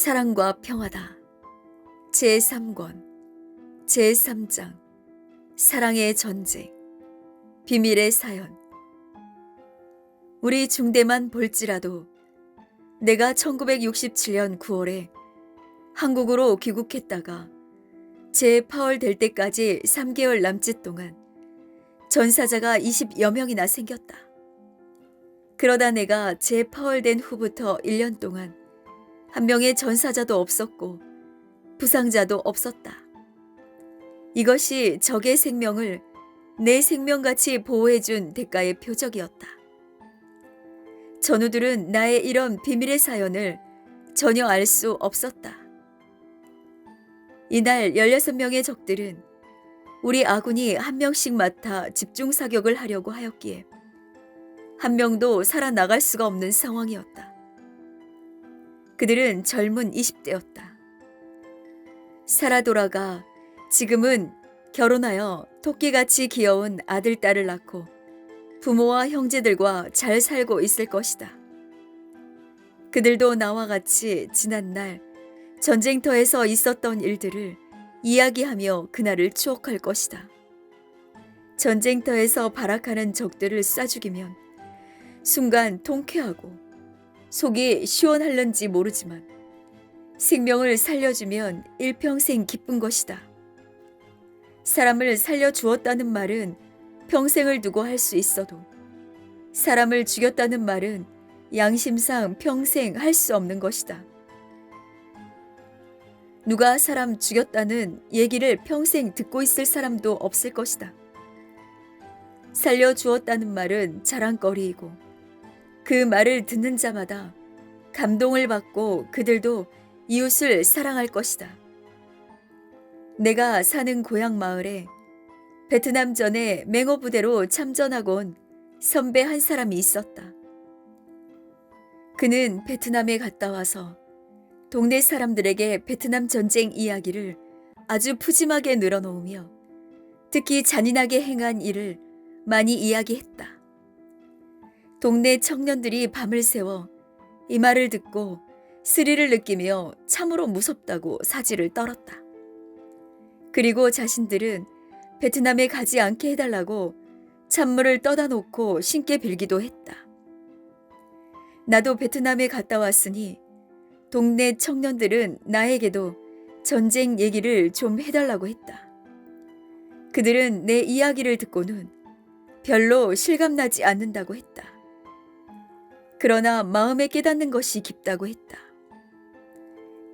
사랑과 평화다. 제3권 제3장 사랑의 전쟁 비밀의 사연. 우리 중대만 볼지라도 내가 1967년 9월에 한국으로 귀국했다가 제8월 될 때까지 3개월 남짓 동안 전사자가 20여 명이나 생겼다. 그러다 내가 제8월 된 후부터 1년 동안 한 명의 전사자도 없었고 부상자도 없었다. 이것이 적의 생명을 내 생명같이 보호해준 대가의 표적이었다. 전우들은 나의 이런 비밀의 사연을 전혀 알 수 없었다. 이날 16명의 적들은 우리 아군이 한 명씩 맡아 집중 사격을 하려고 하였기에 한 명도 살아나갈 수가 없는 상황이었다. 그들은 젊은 20대였다. 살아 돌아가 지금은 결혼하여 토끼같이 귀여운 아들, 딸을 낳고 부모와 형제들과 잘 살고 있을 것이다. 그들도 나와 같이 지난날 전쟁터에서 있었던 일들을 이야기하며 그날을 추억할 것이다. 전쟁터에서 발악하는 적들을 쏴 죽이면 순간 통쾌하고 속이 시원할는지 모르지만 생명을 살려주면 일평생 기쁜 것이다. 사람을 살려주었다는 말은 평생을 두고 할 수 있어도 사람을 죽였다는 말은 양심상 평생 할 수 없는 것이다. 누가 사람 죽였다는 얘기를 평생 듣고 있을 사람도 없을 것이다. 살려주었다는 말은 자랑거리이고 그 말을 듣는 자마다 감동을 받고 그들도 이웃을 사랑할 것이다. 내가 사는 고향 마을에 베트남전에 맹호 부대로 참전하고 온 선배 한 사람이 있었다. 그는 베트남에 갔다 와서 동네 사람들에게 베트남 전쟁 이야기를 아주 푸짐하게 늘어놓으며 특히 잔인하게 행한 일을 많이 이야기했다. 동네 청년들이 밤을 새워 이 말을 듣고 스릴을 느끼며 참으로 무섭다고 사지를 떨었다. 그리고 자신들은 베트남에 가지 않게 해달라고 찬물을 떠다 놓고 신께 빌기도 했다. 나도 베트남에 갔다 왔으니 동네 청년들은 나에게도 전쟁 얘기를 좀 해달라고 했다. 그들은 내 이야기를 듣고는 별로 실감나지 않는다고 했다. 그러나 마음에 깨닫는 것이 깊다고 했다.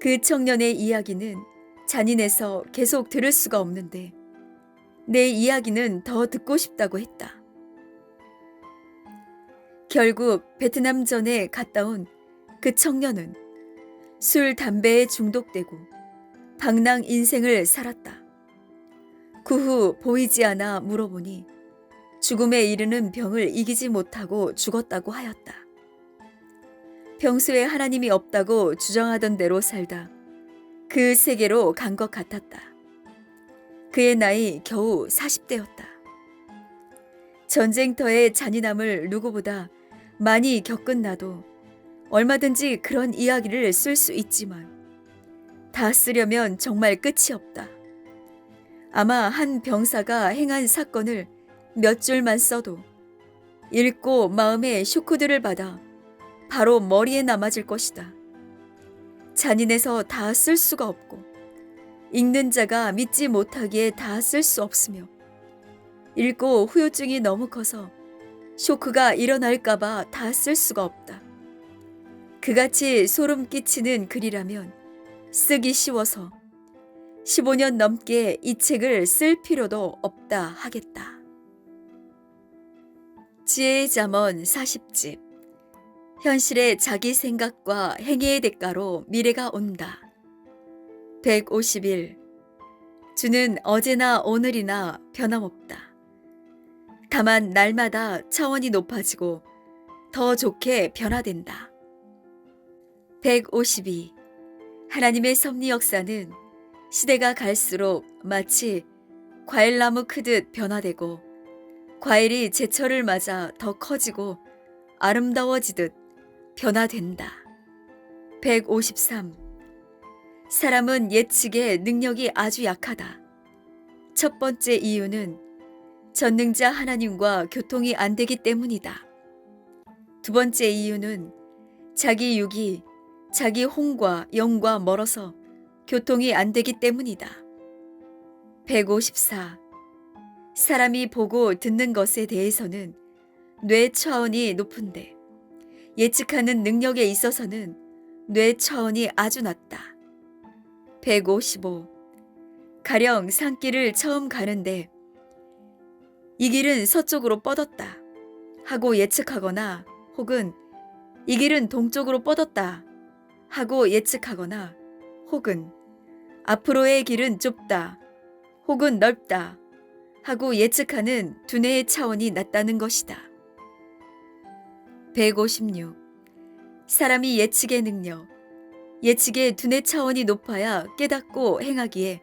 그 청년의 이야기는 잔인해서 계속 들을 수가 없는데 내 이야기는 더 듣고 싶다고 했다. 결국 베트남전에 갔다 온 그 청년은 술, 담배에 중독되고 방랑 인생을 살았다. 그 후 보이지 않아 물어보니 죽음에 이르는 병을 이기지 못하고 죽었다고 하였다. 평소에 하나님이 없다고 주장하던 대로 살다 그 세계로 간 것 같았다. 그의 나이 겨우 40대였다. 전쟁터의 잔인함을 누구보다 많이 겪은 나도 얼마든지 그런 이야기를 쓸 수 있지만 다 쓰려면 정말 끝이 없다. 아마 한 병사가 행한 사건을 몇 줄만 써도 읽고 마음에 쇼크들을 받아 바로 머리에 남아질 것이다. 잔인해서 다 쓸 수가 없고 읽는 자가 믿지 못하기에 다 쓸 수 없으며 읽고 후유증이 너무 커서 쇼크가 일어날까봐 다 쓸 수가 없다. 그같이 소름 끼치는 글이라면 쓰기 쉬워서 15년 넘게 이 책을 쓸 필요도 없다 하겠다. 지혜의 잠언 40집. 현실의 자기 생각과 행위의 대가로 미래가 온다. 151. 주는 어제나 오늘이나 변함없다. 다만 날마다 차원이 높아지고 더 좋게 변화된다. 152. 하나님의 섭리 역사는 시대가 갈수록 마치 과일나무 크듯 변화되고 과일이 제철을 맞아 더 커지고 아름다워지듯 변화된다. 153. 사람은 예측의 능력이 아주 약하다. 첫 번째 이유는 전능자 하나님과 교통이 안 되기 때문이다. 두 번째 이유는 자기 육이 자기 혼과 영과 멀어서 교통이 안 되기 때문이다. 154. 사람이 보고 듣는 것에 대해서는 뇌 차원이 높은데 예측하는 능력에 있어서는 뇌 차원이 아주 낮다. 155. 가령 산길을 처음 가는데 이 길은 서쪽으로 뻗었다 하고 예측하거나 혹은 이 길은 동쪽으로 뻗었다 하고 예측하거나 혹은 앞으로의 길은 좁다 혹은 넓다 하고 예측하는 두뇌의 차원이 낮다는 것이다. 156. 사람이 예측의 능력, 예측의 두뇌 차원이 높아야 깨닫고 행하기에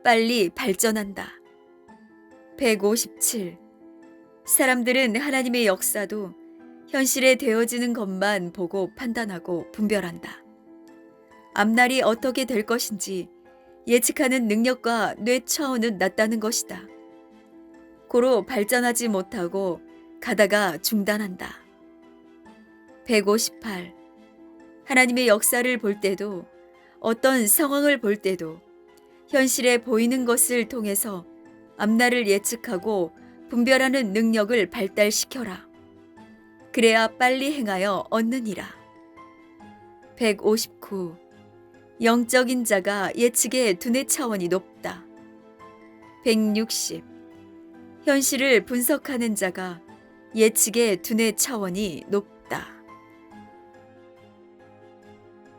빨리 발전한다. 157. 사람들은 하나님의 역사도 현실에 되어지는 것만 보고 판단하고 분별한다. 앞날이 어떻게 될 것인지 예측하는 능력과 뇌 차원은 낮다는 것이다. 고로 발전하지 못하고 가다가 중단한다. 158. 하나님의 역사를 볼 때도 어떤 상황을 볼 때도 현실에 보이는 것을 통해서 앞날을 예측하고 분별하는 능력을 발달시켜라. 그래야 빨리 행하여 얻느니라. 159. 영적인 자가 예측의 두뇌 차원이 높다. 160. 현실을 분석하는 자가 예측의 두뇌 차원이 높다.